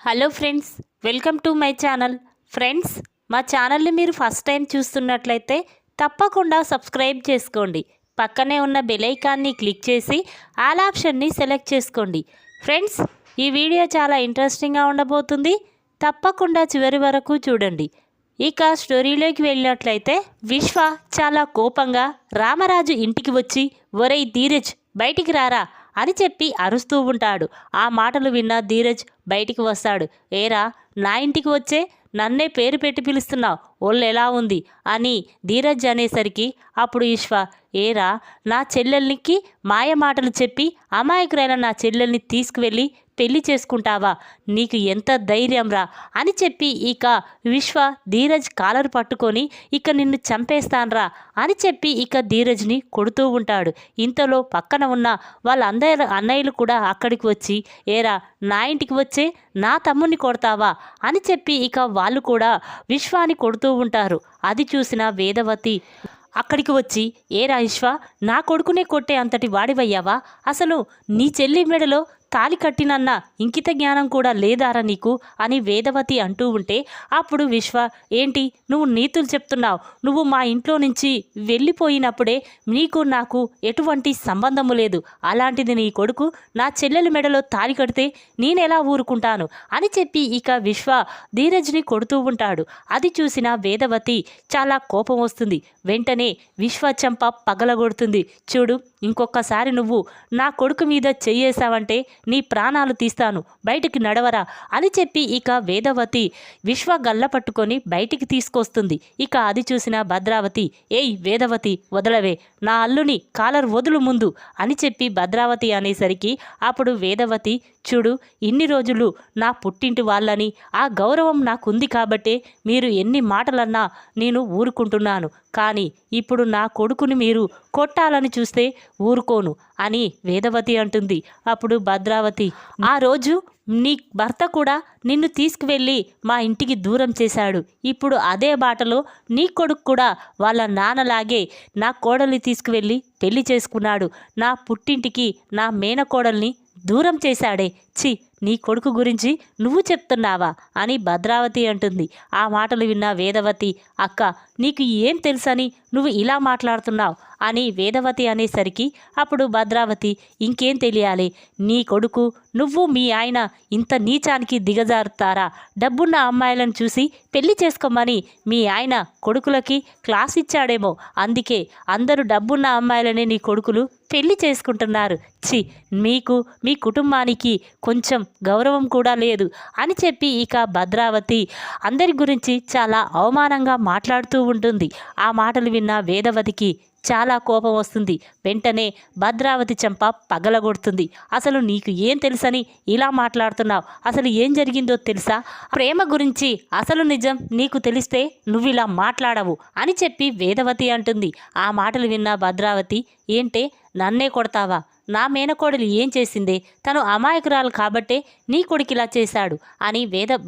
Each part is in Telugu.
Hello friends, welcome to my channel. Friends, మా ఛానల్ని మీరు ఫస్ట్ టైం చూస్తున్నట్లయితే తప్పకుండా సబ్స్క్రైబ్ చేసుకోండి. పక్కనే ఉన్న బెల్ ఐకాన్ని క్లిక్ చేసి ఆల్ ఆప్షన్ని సెలెక్ట్ చేసుకోండి. ఫ్రెండ్స్, ఈ వీడియో చాలా ఇంట్రెస్టింగ్గా ఉండబోతుంది. తప్పకుండా చివరి వరకు చూడండి. ఇక స్టోరీలోకి వెళ్ళినట్లయితే విశ్వ చాలా కోపంగా రామరాజు ఇంటికి వచ్చి, ఒరేయ్ ధీరజ్, బయటికి రారా అని చెప్పి అరుస్తూ ఉంటాడు. ఆ మాటలు విన్న ధీరజ్ బయటికి వస్తాడు. ఏరా, నా ఇంటికి వచ్చే నన్నే పేరు పెట్టి పిలుస్తున్నావు, ఒళ్ళు ఎలా ఉంది అని ధీరజ్ అనేసరికి అప్పుడు విశ్వ, ఏరా, నా చెల్లెల్నికి మాయ మాటలు చెప్పి అమాయకురైన నా చెల్లెల్ని తీసుకువెళ్ళి పెళ్లి చేసుకుంటావా? నీకు ఎంత ధైర్యం రా అని చెప్పి ఇక విశ్వ ధీరజ్ కాలర్ పట్టుకొని ఇక నిన్ను చంపేస్తాన్రా అని చెప్పి ఇక ధీరజ్ని కొడుతూ ఉంటాడు. ఇంతలో పక్కన ఉన్న వాళ్ళందరూ అన్నయ్యలు కూడా అక్కడికి వచ్చి, ఏరా, నా ఇంటికి వచ్చే నా తమ్ముడిని కొడతావా అని చెప్పి ఇక వాళ్ళు కూడా విశ్వాని కొడుతూ ఉంటారు. అది చూసిన వేదవతి అక్కడికి వచ్చి, ఏరా విశ్వ, నా కొడుకునే కొట్టే అంతటి వాడివయ్యావా? అసలు నీ చెల్లి మెడలో తాలి కట్టినన్న ఇంకిత జ్ఞానం కూడా లేదారా నీకు అని వేదవతి అంటూ ఉంటే అప్పుడు విశ్వ, ఏంటి నువ్వు నీతులు చెప్తున్నావు? నువ్వు మా ఇంట్లో నుంచి వెళ్ళిపోయినప్పుడే నీకు నాకు ఎటువంటి సంబంధము లేదు. అలాంటిది నీ కొడుకు నా చెల్లెల మెడలో తాలి కడితే నేనెలా ఊరుకుంటాను అని చెప్పి ఇక విశ్వ ధీరజ్ని కొడుతూ ఉంటాడు. అది చూసిన వేదవతి చాలా కోపం వస్తుంది. వెంటనే విశ్వ చెంప పగలగొడుతుంది. చూడు, ఇంకొకసారి నువ్వు నా కొడుకు మీద చెయ్యేశావంటే నీ ప్రాణాలు తీస్తాను, బయటికి నడవరా అని చెప్పి ఇక వేదవతి విశ్వ గల్ల పట్టుకొని బయటికి తీసుకొస్తుంది. ఇక అది చూసిన భద్రావతి, ఏయ్ వేదవతి, వదలవే, నా అల్లుని కాలర్ వదులు ముందు అని చెప్పి భద్రావతి అనేసరికి అప్పుడు వేదవతి, చూడు, ఇన్ని రోజులు నా పుట్టింటి వాళ్ళని ఆ గౌరవం నాకుంది కాబట్టే మీరు ఎన్ని మాటలన్నా నేను ఊరుకుంటున్నాను. కానీ ఇప్పుడు నా కొడుకుని మీరు కొట్టాలని చూస్తే ఊరుకోను అని వేదవతి అంటుంది. అప్పుడు భద్రావతి, ఆ రోజు నీ భర్త కూడా నిన్ను తీసుకువెళ్ళి మా ఇంటికి దూరం చేశాడు. ఇప్పుడు అదే బాటలో నీ కొడుకు కూడా వాళ్ళ నాన్నలాగే నా కోడల్ని తీసుకువెళ్ళి పెళ్లి చేసుకున్నాడు. నా పుట్టింటికి నా మేనకోడల్ని దూరం చేశాడే. ఛీ, నీ కొడుకు గురించి నువ్వు చెప్తున్నావా అని భద్రావతి అంటుంది. ఆ మాటలు విన్న వేదవతి, అక్క, నీకు ఏం తెలుసని నువ్వు ఇలా మాట్లాడుతున్నావు అని వేదవతి అనేసరికి అప్పుడు భద్రావతి, ఇంకేం తెలియాలి? నీ కొడుకు నువ్వు మీ ఆయన ఇంత నీచానికి దిగజారుతారా? డబ్బున్న అమ్మాయిలను చూసి పెళ్లి చేసుకోమని మీ ఆయన కొడుకులకి క్లాస్ ఇచ్చాడేమో, అందుకే అందరూ డబ్బున్న అమ్మాయిలనే నీ కొడుకులు పెళ్లి చేసుకుంటున్నారు. ఛీ, మీకు మీ కుటుంబానికి కొంచెం గౌరవం కూడా లేదు అని చెప్పి ఇక భద్రావతి అందరి గురించి చాలా అవమానంగా మాట్లాడుతూ ఉంటుంది. ఆ మాటలు విన్న వేదవతికి చాలా కోపం వస్తుంది. వెంటనే భద్రావతి చెంప పగలగొడుతుంది. అసలు నీకు ఏం తెలుసని ఇలా మాట్లాడుతున్నావు? అసలు ఏం జరిగిందో తెలుసా? ప్రేమ గురించి అసలు నిజం నీకు తెలిస్తే నువ్వు ఇలా మాట్లాడవు అని చెప్పి వేదవతి అంటుంది. ఆ మాటలు విన్న భద్రావతి, ఏంటే నన్నే కొడతావా? నా మేనకోడలు ఏం చేసిందే? తను అమాయకురాలు కాబట్టే నీ కొడుకు ఇలా చేశాడు అని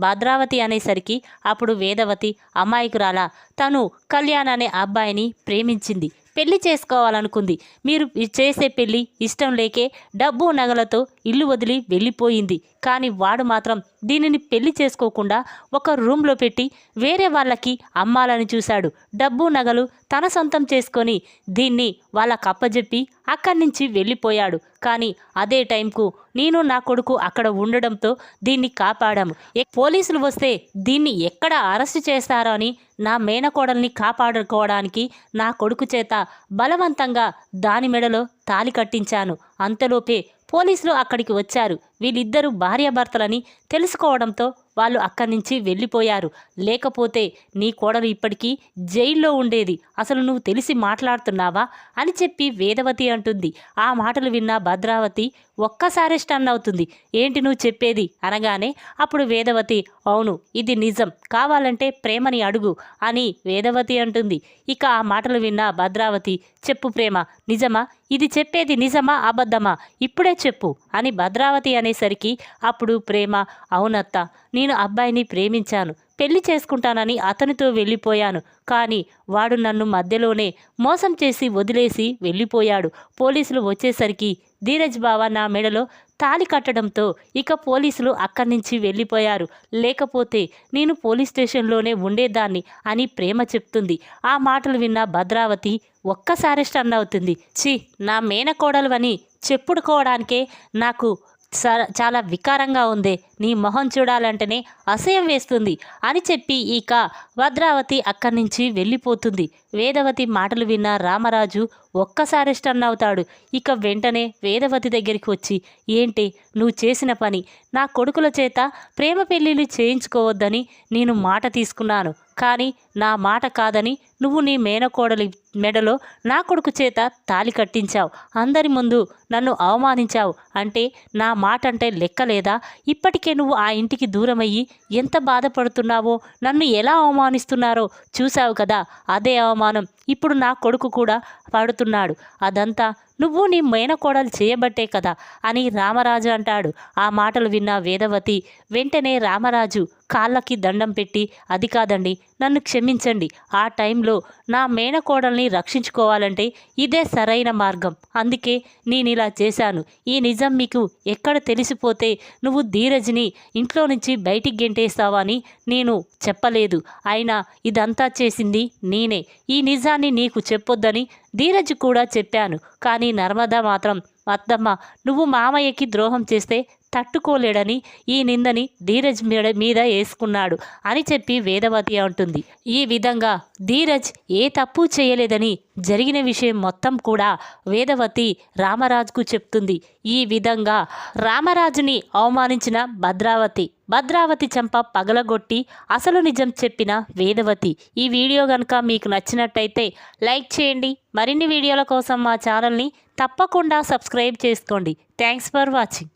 భద్రావతి అనేసరికి అప్పుడు వేదవతి, అమాయకురాలా? తను కళ్యాణ్ అనే అబ్బాయిని ప్రేమించింది, పెళ్లి చేసుకోవాలనుకుంది. మీరు చేసే పెళ్లి ఇష్టం లేకే డబ్బు నగలతో ఇల్లు వదిలి వెళ్ళిపోయింది. కానీ వాడు మాత్రం దీనిని పెళ్లి చేసుకోకుండా ఒక రూమ్లో పెట్టి వేరే వాళ్ళకి అమ్మాలని చూశాడు. డబ్బు నగలు తన సొంతం చేసుకొని దీన్ని వాళ్ళకి అప్పజెప్పి అక్కడి నుంచి వెళ్ళిపోయాడు. కానీ అదే టైంకు నేను నా కొడుకు అక్కడ ఉండడంతో దీన్ని కాపాడాము. పోలీసులు వస్తే దీన్ని ఎక్కడ అరెస్టు చేస్తారో అని నా మేనకోడల్ని కాపాడుకోవడానికి నా కొడుకు చేత బలవంతంగా దాని మెడలో తాలి కట్టించాను. అంతలోపే పోలీసులు అక్కడికి వచ్చారు. వీళ్ళిద్దరూ భార్యాభర్తలని తెలుసుకోవడంతో వాళ్ళు అక్కడి నుంచి వెళ్ళిపోయారు. లేకపోతే నీ కోడలు ఇప్పటికీ జైల్లో ఉండేది. అసలు నువ్వు తెలిసి మాట్లాడుతున్నావా అని చెప్పి వేదవతి అంటుంది. ఆ మాటలు విన్న భద్రావతి ఒక్కసారి స్టన్ అవుతుంది. ఏంటి నువ్వు చెప్పేది అనగానే అప్పుడు వేదవతి, అవును, ఇది నిజం, కావాలంటే ప్రేమని అడుగు అని వేదవతి అంటుంది. ఇక ఆ మాటలు విన్న భద్రావతి, చెప్పు ప్రేమ, నిజమా? ఇది చెప్పేది నిజమా అబద్ధమా? ఇప్పుడే చెప్పు అని భద్రావతి అనేసరికి అప్పుడు ప్రేమ, అవునత్త, నేను అబ్బాయిని ప్రేమించాను, పెళ్లి చేసుకుంటానని అతనితో వెళ్ళిపోయాను. కానీ వాడు నన్ను మధ్యలోనే మోసం చేసి వదిలేసి వెళ్ళిపోయాడు. పోలీసులు వచ్చేసరికి ధీరజ్ బావ నా మెడలో తాళి కట్టడంతో ఇక పోలీసులు అక్కడి నుంచి వెళ్ళిపోయారు. లేకపోతే నేను పోలీస్ స్టేషన్లోనే ఉండేదాన్ని అని ప్రేమ చెప్తుంది. ఆ మాటలు విన్న భద్రావతి ఒక్కసారి స్టన్ అవుతుంది. ఛీ, నా మేనకోడలు అని చెప్పుకోవడానికే నాకు చాలా వికారంగా ఉంది. నీ మొహం చూడాలంటేనే అసహ్యం వేస్తుంది అని చెప్పి ఇక భద్రావతి అక్కడి నుంచి వెళ్ళిపోతుంది. వేదవతి మాటలు విన్న రామరాజు ఒక్కసారి స్టన్ అవుతాడు. ఇక వెంటనే వేదవతి దగ్గరికి వచ్చి, ఏంటి నువ్వు చేసిన పని? నా కొడుకుల చేత ప్రేమ పెళ్ళిళ్ళు చేయించుకోవద్దని నేను మాట తీసుకున్నాను, కానీ నా మాట కాదని నువ్వు నీ మేనకోడలి మెడలో నా కొడుకు చేత తాళి కట్టించావు. అందరి ముందు నన్ను అవమానించావు. అంటే నా మాట అంటే లెక్కలేదా? ఇప్పటికే నువ్వు ఆ ఇంటికి దూరమయ్యి ఎంత బాధపడుతున్నావో, నన్ను ఎలా అవమానిస్తున్నారో చూసావు కదా. అదే అవమానం ఇప్పుడు నా కొడుకు కూడా పడుతున్నాడు. అదంతా నువ్వు నీ మేనకోడలు చేయబట్టే కదా అని రామరాజు అంటాడు. ఆ మాటలు విన్న వేదవతి వెంటనే రామరాజు కాళ్ళకి దండం పెట్టి, అది కాదండి, నన్ను క్షమించండి. ఆ టైంలో నా మేనకోడల్ని రక్షించుకోవాలంటే ఇదే సరైన మార్గం. అందుకే నేను ఇలా చేశాను. ఈ నిజం మీకు ఎక్కడ తెలిసిపోతే నువ్వు ధీరజ్ని ఇంట్లో నుంచి బయటికి గెంటేస్తావని నేను చెప్పలేదు. అయినా ఇదంతా చేసింది నేనే. ఈ నిజాన్ని నీకు చెప్పొద్దని ధీరజ్ కూడా చెప్పాను. కానీ నర్మదా మాత్రం, అత్తమ్మ, నువ్వు మామయ్యకి ద్రోహం చేస్తే తట్టుకోలేడని ఈ నిందని ధీరజ్ మీద వేసుకున్నాడు అని చెప్పి వేదవతి అంటుంది. ఈ విధంగా ధీరజ్ ఏ తప్పు చేయలేదని జరిగిన విషయం మొత్తం కూడా వేదవతి రామరాజుకు చెప్తుంది. ఈ విధంగా రామరాజుని అవమానించిన భద్రావతి చెంప పగలగొట్టి అసలు నిజం చెప్పిన వేదవతి. ఈ వీడియో కనుక మీకు నచ్చినట్టయితే లైక్ చేయండి. మరిన్ని వీడియోల కోసం మా ఛానల్ని తప్పకుండా సబ్స్క్రైబ్ చేసుకోండి. Thanks for watching.